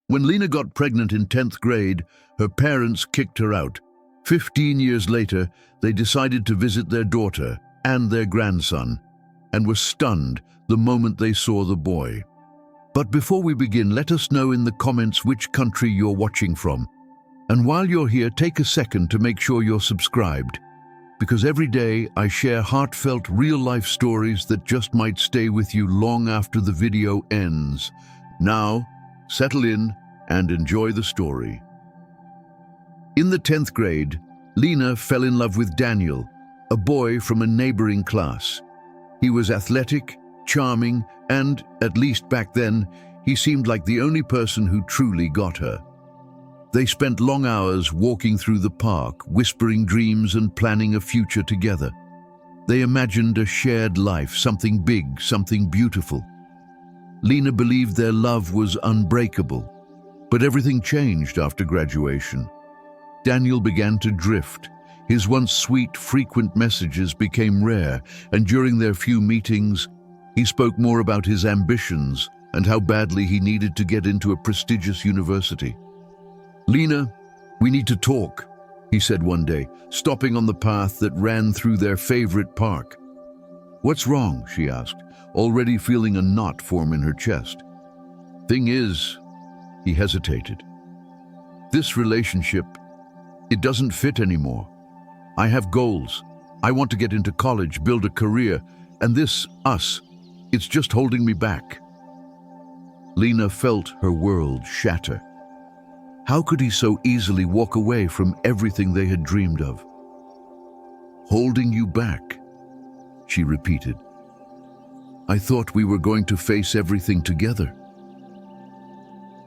When Lena got pregnant in 10th grade, her parents kicked her out. 15 years later, they decided to visit their daughter and their grandson, and were stunned the moment they saw the boy. But before we begin, let us know in the comments which country you're watching from. And while you're here, take a second to make sure you're subscribed, because every day I share heartfelt, real-life stories that just might stay with you long after the video ends. Now, settle in and enjoy the story. In the 10th grade, Lena fell in love with Daniel, a boy from a neighboring class. He was athletic, charming, and, at least back then, he seemed like the only person who truly got her. They spent long hours walking through the park, whispering dreams and planning a future together. They imagined a shared life, something big, something beautiful. Lena believed their love was unbreakable, but everything changed after graduation. Daniel began to drift. His once sweet, frequent messages became rare, and during their few meetings, he spoke more about his ambitions and how badly he needed to get into a prestigious university. "Lena, we need to talk," he said one day, stopping on the path that ran through their favorite park. "What's wrong?" she asked, already feeling a knot form in her chest. "Thing is," he hesitated, "this relationship, it doesn't fit anymore. I have goals. I want to get into college, build a career, and this, us, it's just holding me back." Lena felt her world shatter. How could he so easily walk away from everything they had dreamed of? "Holding you back," she repeated. "I thought we were going to face everything together."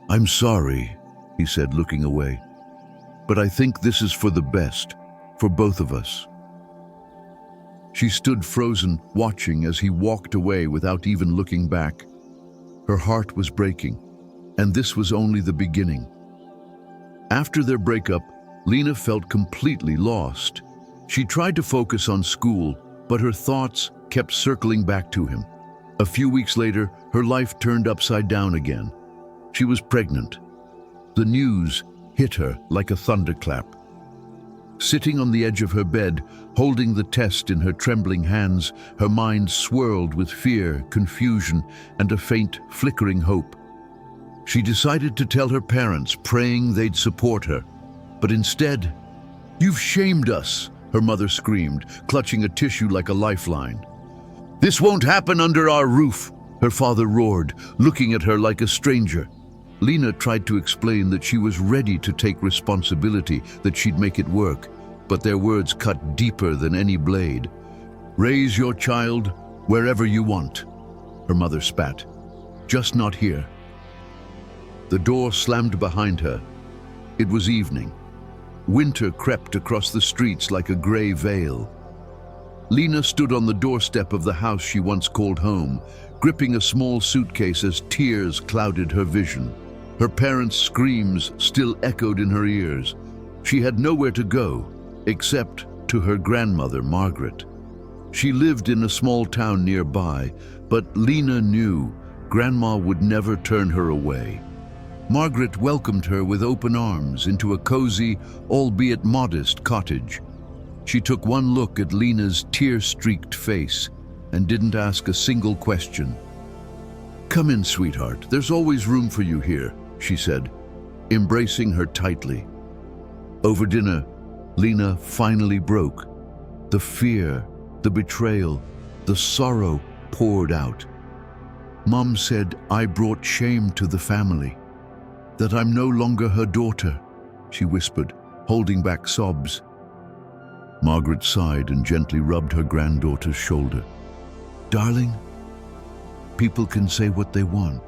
"I'm sorry," he said, looking away, "but I think this is for the best, for both of us." She stood frozen, watching as he walked away without even looking back. Her heart was breaking, and this was only the beginning. After their breakup, Lena felt completely lost. She tried to focus on school, but her thoughts kept circling back to him. A few weeks later, her life turned upside down again. She was pregnant. The news hit her like a thunderclap. Sitting on the edge of her bed, holding the test in her trembling hands, her mind swirled with fear, confusion, and a faint, flickering hope. She decided to tell her parents, praying they'd support her. But instead, "You've shamed us," her mother screamed, clutching a tissue like a lifeline. "This won't happen under our roof," her father roared, looking at her like a stranger. Lena tried to explain that she was ready to take responsibility, that she'd make it work, but their words cut deeper than any blade. "Raise your child wherever you want," her mother spat. "Just not here." The door slammed behind her. It was evening. Winter crept across the streets like a gray veil. Lena stood on the doorstep of the house she once called home, gripping a small suitcase as tears clouded her vision. Her parents' screams still echoed in her ears. She had nowhere to go, except to her grandmother, Margaret. She lived in a small town nearby, but Lena knew Grandma would never turn her away. Margaret welcomed her with open arms into a cozy, albeit modest, cottage. She took one look at Lena's tear-streaked face and didn't ask a single question. "Come in, sweetheart. There's always room for you here," she said, embracing her tightly. Over dinner, Lena finally broke. The fear, the betrayal, the sorrow poured out. "Mom said I brought shame to the family, that I'm no longer her daughter," she whispered, holding back sobs. Margaret sighed and gently rubbed her granddaughter's shoulder. "Darling, people can say what they want,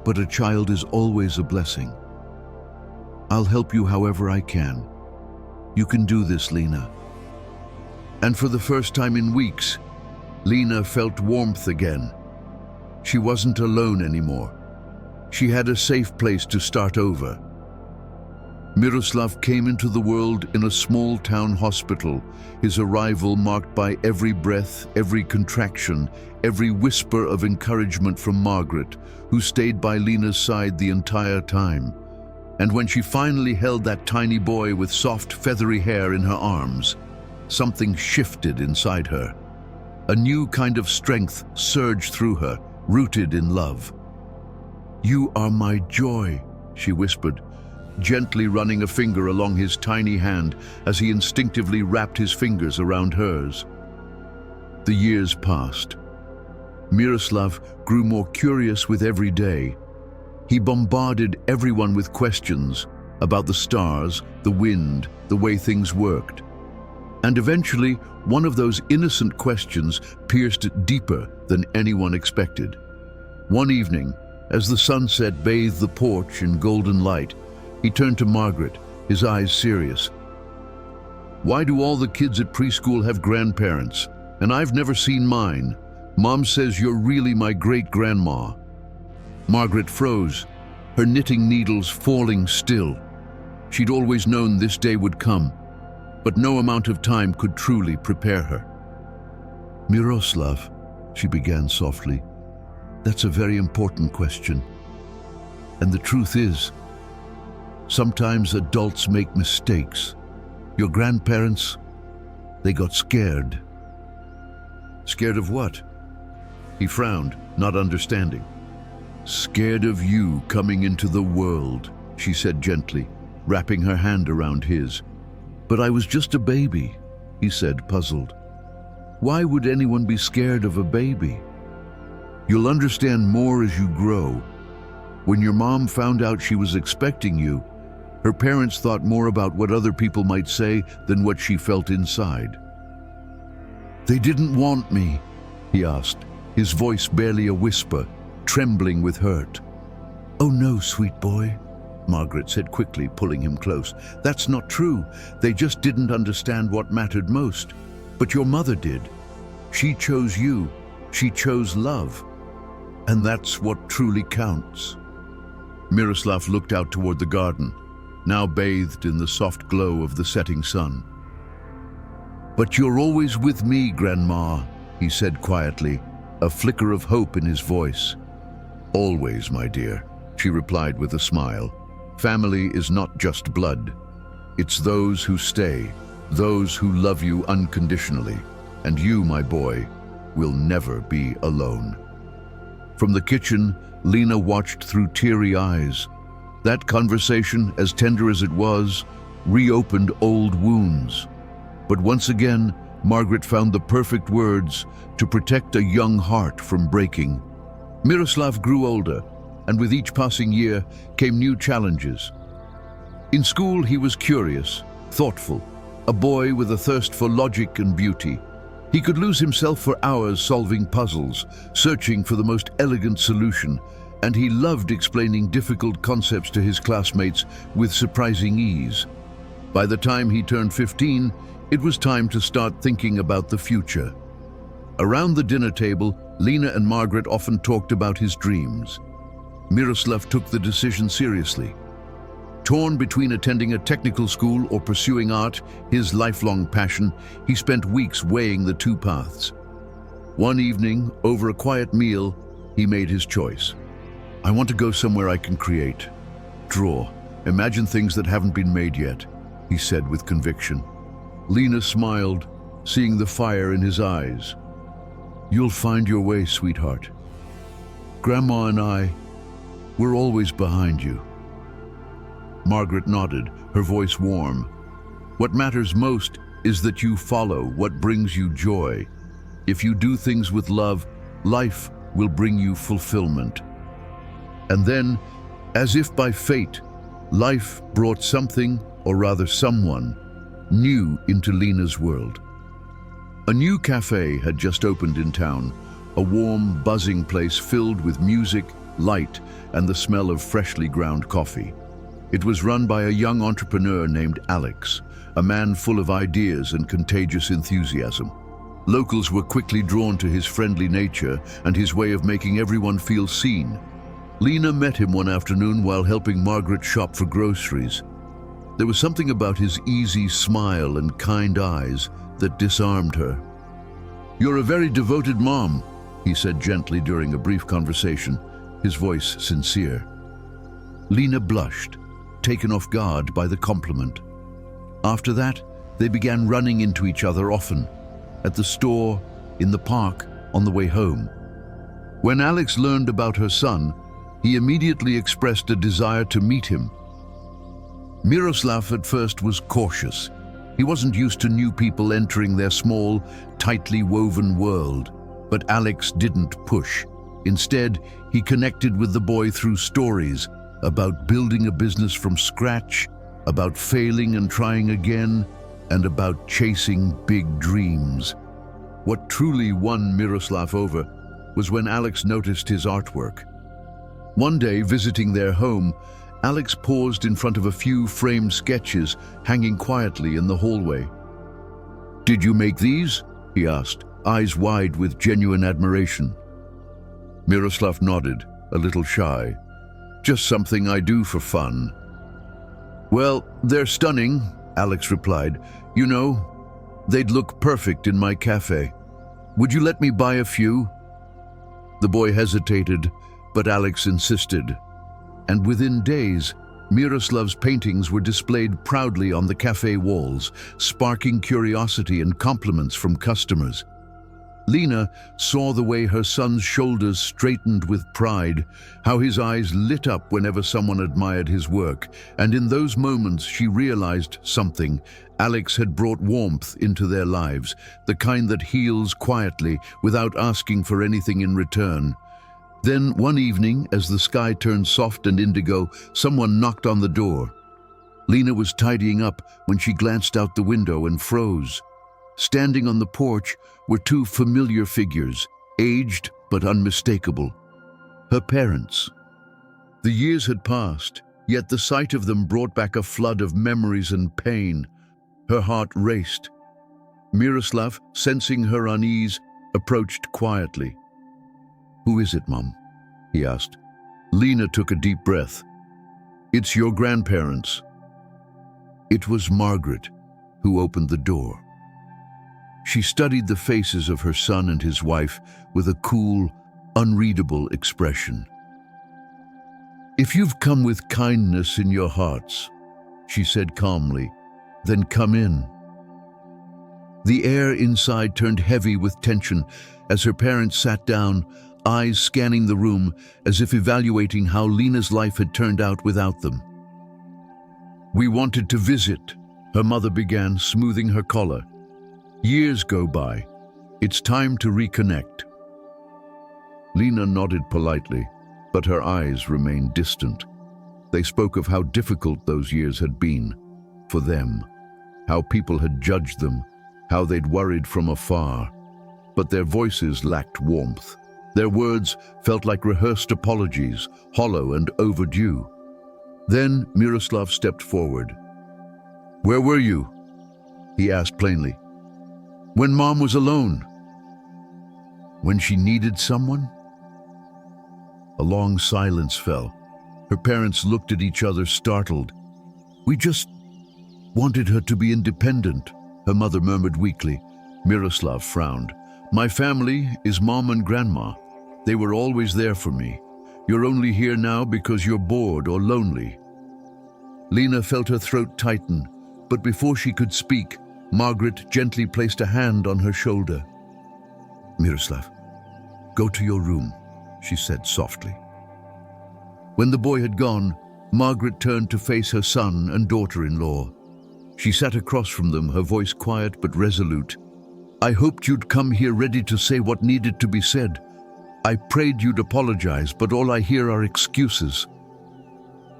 but a child is always a blessing. I'll help you however I can. You can do this, Lena." And for the first time in weeks, Lena felt warmth again. She wasn't alone anymore. She had a safe place to start over. Miroslav came into the world in a small-town hospital, his arrival marked by every breath, every contraction, every whisper of encouragement from Margaret, who stayed by Lena's side the entire time. And when she finally held that tiny boy with soft, feathery hair in her arms, something shifted inside her. A new kind of strength surged through her, rooted in love. "You are my joy," she whispered, gently running a finger along his tiny hand as he instinctively wrapped his fingers around hers. The years passed. Miroslav grew more curious with every day. He bombarded everyone with questions about the stars, the wind, the way things worked. And eventually, one of those innocent questions pierced deeper than anyone expected. One evening, as the sunset bathed the porch in golden light, he turned to Margaret, his eyes serious. "Why do all the kids at preschool have grandparents? And I've never seen mine. Mom says you're really my great-grandma." Margaret froze, her knitting needles falling still. She'd always known this day would come, but no amount of time could truly prepare her. "Miroslav," she began softly, "that's a very important question. And the truth is, sometimes adults make mistakes. Your grandparents, they got scared." "Scared of what?" He frowned, not understanding. "Scared of you coming into the world," she said gently, wrapping her hand around his. "But I was just a baby," he said, puzzled. "Why would anyone be scared of a baby? You'll understand more as you grow. When your mom found out she was expecting you, her parents thought more about what other people might say than what she felt inside." "They didn't want me?" he asked, his voice barely a whisper, trembling with hurt. "Oh no, sweet boy," Margaret said quickly, pulling him close. "That's not true. They just didn't understand what mattered most. But your mother did. She chose you. She chose love. And that's what truly counts." Miroslav looked out toward the garden, now bathed in the soft glow of the setting sun. "But you're always with me, Grandma," he said quietly, a flicker of hope in his voice. "Always, my dear," she replied with a smile. "Family is not just blood. It's those who stay, those who love you unconditionally. And you, my boy, will never be alone." From the kitchen, Lena watched through teary eyes. That conversation, as tender as it was, reopened old wounds. But once again, Margaret found the perfect words to protect a young heart from breaking. Miroslav grew older, and with each passing year came new challenges. In school, he was curious, thoughtful, a boy with a thirst for logic and beauty. He could lose himself for hours solving puzzles, searching for the most elegant solution, and he loved explaining difficult concepts to his classmates with surprising ease. By the time he turned 15, it was time to start thinking about the future. Around the dinner table, Lena and Margaret often talked about his dreams. Miroslav took the decision seriously. Torn between attending a technical school or pursuing art, his lifelong passion, he spent weeks weighing the two paths. One evening, over a quiet meal, he made his choice. "I want to go somewhere I can create, draw, imagine things that haven't been made yet," he said with conviction. Lena smiled, seeing the fire in his eyes. "You'll find your way, sweetheart. Grandma and we're always behind you." Margaret nodded, her voice warm. "What matters most is that you follow what brings you joy. If you do things with love, life will bring you fulfillment." And then, as if by fate, life brought something, or rather someone, new into Lena's world. A new cafe had just opened in town, a warm, buzzing place filled with music, light, and the smell of freshly ground coffee. It was run by a young entrepreneur named Alex, a man full of ideas and contagious enthusiasm. Locals were quickly drawn to his friendly nature and his way of making everyone feel seen. Lena met him one afternoon while helping Margaret shop for groceries. There was something about his easy smile and kind eyes that disarmed her. "You're a very devoted mom," he said gently during a brief conversation, his voice sincere. Lenna blushed, taken off guard by the compliment. After that, they began running into each other often, at the store, in the park, on the way home. When Alex learned about her son, he immediately expressed a desire to meet him. Miroslav at first was cautious. He wasn't used to new people entering their small, tightly woven world. But Alex didn't push. Instead, he connected with the boy through stories about building a business from scratch, about failing and trying again, and about chasing big dreams. What truly won Miroslav over was when Alex noticed his artwork. One day, visiting their home, Alex paused in front of a few framed sketches hanging quietly in the hallway. "Did you make these?" he asked, eyes wide with genuine admiration. Miroslav nodded, a little shy. "Just something I do for fun." "Well, they're stunning," Alex replied. "You know, they'd look perfect in my cafe. Would you let me buy a few?" The boy hesitated, but Alex insisted. And within days, Miroslav's paintings were displayed proudly on the cafe walls, sparking curiosity and compliments from customers. Lenna saw the way her son's shoulders straightened with pride, how his eyes lit up whenever someone admired his work, and in those moments she realized something. Alex had brought warmth into their lives, the kind that heals quietly without asking for anything in return. Then one evening, as the sky turned soft and indigo, someone knocked on the door. Lenna was tidying up when she glanced out the window and froze. Standing on the porch were two familiar figures, aged but unmistakable. Her parents. The years had passed, yet the sight of them brought back a flood of memories and pain. Her heart raced. Miroslav, sensing her unease, approached quietly. "Who is it, Mom?" he asked. Lenna took a deep breath. "It's your grandparents." It was Margaret who opened the door. She studied the faces of her son and his wife with a cool, unreadable expression. "If you've come with kindness in your hearts," she said calmly, "then come in." The air inside turned heavy with tension as her parents sat down, eyes scanning the room as if evaluating how Lenna's life had turned out without them. "We wanted to visit," her mother began, smoothing her collar. "Years go by. It's time to reconnect." Lenna nodded politely, but her eyes remained distant. They spoke of how difficult those years had been for them, how people had judged them, how they'd worried from afar. But their voices lacked warmth. Their words felt like rehearsed apologies, hollow and overdue. Then Miroslav stepped forward. "Where were you?" he asked plainly. "When Mom was alone." "When she needed someone?" A long silence fell. Her parents looked at each other, startled. "We just wanted her to be independent," her mother murmured weakly. Miroslav frowned. "My family is Mom and Grandma. They were always there for me. You're only here now because you're bored or lonely." Lenna felt her throat tighten, but before she could speak, Margaret gently placed a hand on her shoulder. "Miroslav, go to your room," she said softly. When the boy had gone, Margaret turned to face her son and daughter-in-law. She sat across from them, her voice quiet but resolute. "I hoped you'd come here ready to say what needed to be said. I prayed you'd apologize, but all I hear are excuses."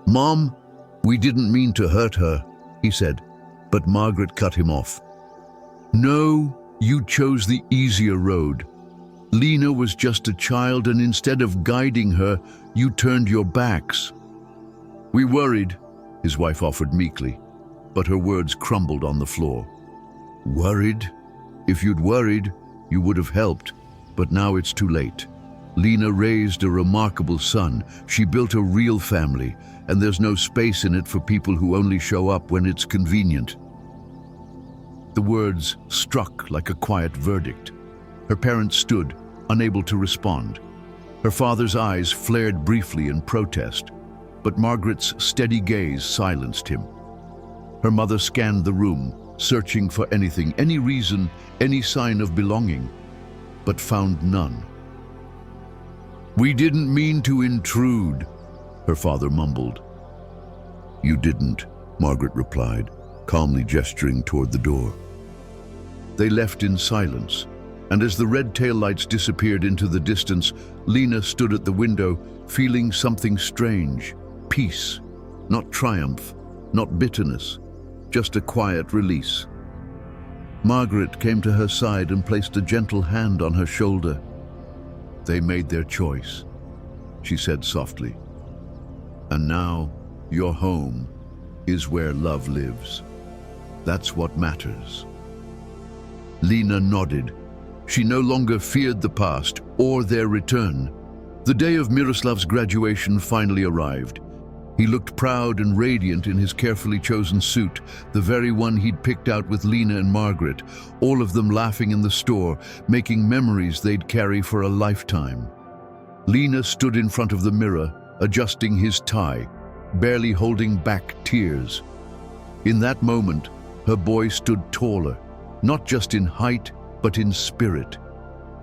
"Mom, we didn't mean to hurt her," he said, but Margaret cut him off. "No, you chose the easier road. Lenna was just a child, and instead of guiding her, you turned your backs." "We worried," his wife offered meekly, but her words crumbled on the floor. "Worried? If you'd worried, you would have helped, but now it's too late." Lenna raised a remarkable son. She built a real family, and there's no space in it for people who only show up when it's convenient." The words struck like a quiet verdict. Her parents stood, unable to respond. Her father's eyes flared briefly in protest, but Margaret's steady gaze silenced him. Her mother scanned the room, searching for anything, any reason, any sign of belonging, but found none. "We didn't mean to intrude," her father mumbled. "You didn't," Margaret replied, calmly gesturing toward the door. They left in silence, and as the red taillights disappeared into the distance, Lenna stood at the window, feeling something strange. Peace, not triumph, not bitterness, just a quiet release. Margaret came to her side and placed a gentle hand on her shoulder. "They made their choice," she said softly. "And now, your home is where love lives. That's what matters." Lenna nodded. She no longer feared the past or their return. The day of Miroslav's graduation finally arrived. He looked proud and radiant in his carefully chosen suit, the very one he'd picked out with Lenna and Margaret, all of them laughing in the store, making memories they'd carry for a lifetime. Lenna stood in front of the mirror, adjusting his tie, barely holding back tears. In that moment, her boy stood taller, not just in height, but in spirit.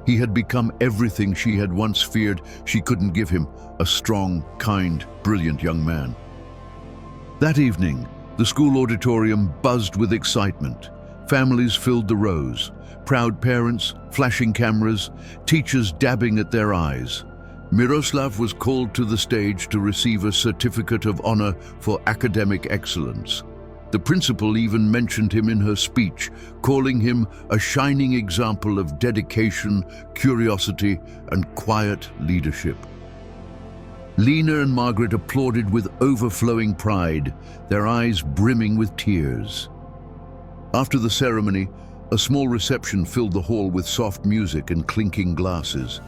He had become everything she had once feared she couldn't give him, a strong, kind, brilliant young man. That evening, the school auditorium buzzed with excitement. Families filled the rows, proud parents, flashing cameras, teachers dabbing at their eyes. Miroslav was called to the stage to receive a certificate of honor for academic excellence. The principal even mentioned him in her speech, calling him a shining example of dedication, curiosity, and quiet leadership. Lenna and Margaret applauded with overflowing pride, their eyes brimming with tears. After the ceremony, a small reception filled the hall with soft music and clinking glasses.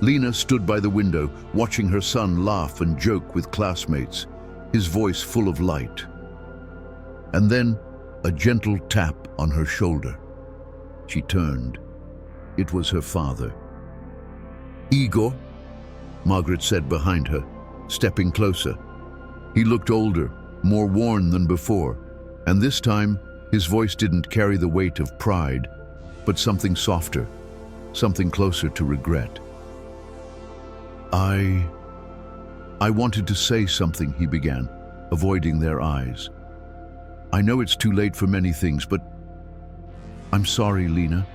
Lenna stood by the window, watching her son laugh and joke with classmates, his voice full of light. And then, a gentle tap on her shoulder. She turned. It was her father. "Igor?" Margaret said behind her, stepping closer. He looked older, more worn than before, and this time, his voice didn't carry the weight of pride, but something softer, something closer to regret. I wanted to say something," he began, avoiding their eyes. "I know it's too late for many things, but I'm sorry, Lenna.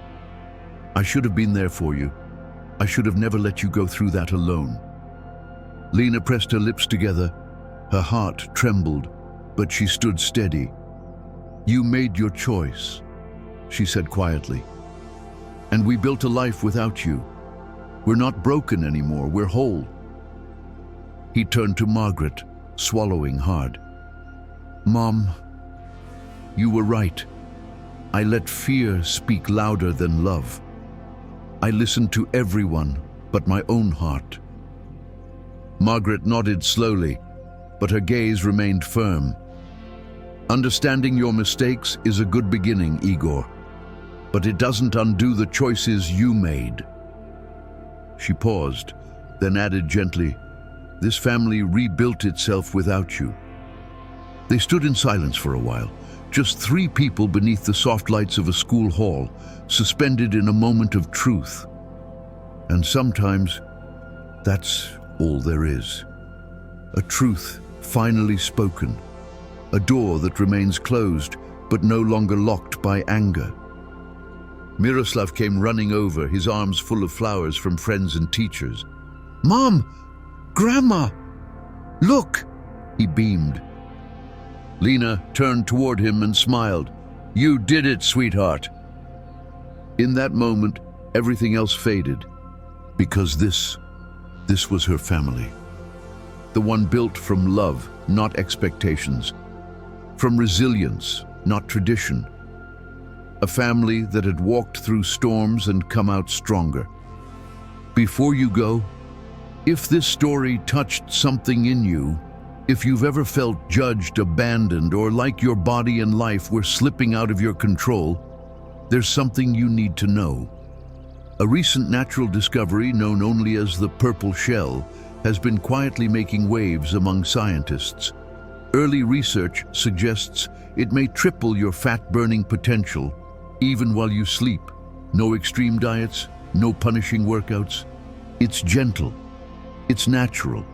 I should have been there for you. I should have never let you go through that alone." Lenna pressed her lips together. Her heart trembled, but she stood steady. "You made your choice," she said quietly. "And we built a life without you. We're not broken anymore, we're whole." He turned to Margaret, swallowing hard. "Mom, you were right. I let fear speak louder than love. I listened to everyone but my own heart." Margaret nodded slowly, but her gaze remained firm. "Understanding your mistakes is a good beginning, Igor, but it doesn't undo the choices you made." She paused, then added gently, "This family rebuilt itself without you." They stood in silence for a while, just three people beneath the soft lights of a school hall, suspended in a moment of truth. And sometimes, that's all there is. A truth finally spoken. A door that remains closed, but no longer locked by anger. Miroslav came running over, his arms full of flowers from friends and teachers. "Mom! Grandma! Look!" he beamed. Lenna turned toward him and smiled. "You did it, sweetheart." In that moment, everything else faded, because this was her family. The one built from love, not expectations. From resilience, not tradition. A family that had walked through storms and come out stronger. Before you go, if this story touched something in you, if you've ever felt judged, abandoned, or like your body and life were slipping out of your control, there's something you need to know. A recent natural discovery, known only as the purple shell, has been quietly making waves among scientists. Early research suggests it may triple your fat-burning potential, even while you sleep. No extreme diets, no punishing workouts. It's gentle, it's natural,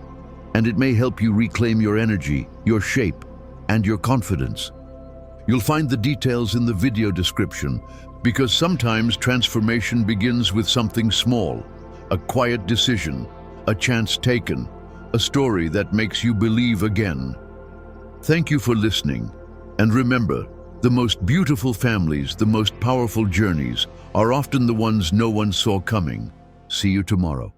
and it may help you reclaim your energy, your shape, and your confidence. You'll find the details in the video description, because sometimes transformation begins with something small, a quiet decision, a chance taken, a story that makes you believe again. Thank you for listening, and remember, the most beautiful families, the most powerful journeys, are often the ones no one saw coming. See you tomorrow.